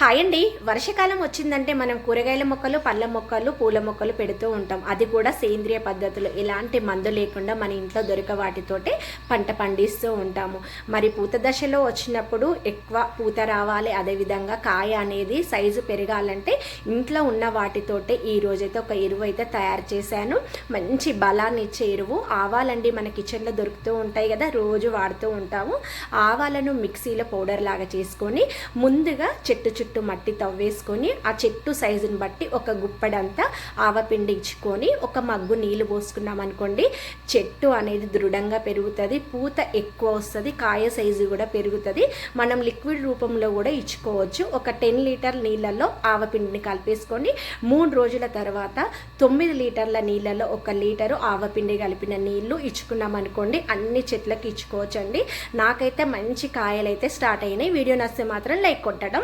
Hi అండి. వర్షాకాలం వచ్చిందంటే మనం కూరగాయల మొక్కలు, పళ్ళ మొక్కలు, పూల మొక్కలు పెడుతూ ఉంటాం. అది కూడా సేంద్రియ పద్ధతులు, ఎలాంటి మందు లేకుండా మన ఇంట్లో దొరికే వాటితోటే పంట పండిస్తూ ఉంటాము. మరి పూత దశలో వచ్చినప్పుడు ఎక్కువ పూత రావాలి, అదేవిధంగా కాయ అనేది సైజు పెరగాలంటే ఇంట్లో ఉన్న వాటితోటే ఈ రోజైతే ఒక ఎరువు అయితే తయారు చేశాను. మంచి బలాన్ని ఇచ్చే ఎరువు ఆవాలండి. మన కిచెన్లో దొరుకుతూ ఉంటాయి కదా, రోజు వాడుతూ ఉంటాము. ఆవాలను మిక్సీలో పౌడర్ లాగా చేసుకొని ముందుగా చెట్టు మట్టి తవ్వేసుకొని ఆ చెట్టు సైజుని బట్టి ఒక గుప్పడంతా ఆవపిండి ఇచ్చుకొని ఒక మగ్గు నీళ్లు పోసుకున్నాం అనుకోండి, చెట్టు అనేది దృఢంగా పెరుగుతుంది, పూత ఎక్కువ వస్తుంది, కాయ సైజు కూడా పెరుగుతుంది. మనం లిక్విడ్ రూపంలో కూడా ఇచ్చుకోవచ్చు. ఒక 10 లీటర్ నీళ్ళల్లో ఆవపిండిని కలిపేసుకొని 3 రోజుల తర్వాత 9 లీటర్ల నీళ్ళలో 1 లీటరు ఆవపిండి కలిపిన నీళ్లు ఇచ్చుకున్నాం అనుకోండి, అన్ని చెట్లకి ఇచ్చుకోవచ్చు అండి. నాకైతే మంచి కాయలు అయితే స్టార్ట్ అయినాయి. వీడియో నచ్చితే మాత్రం లైక్ కొట్టడం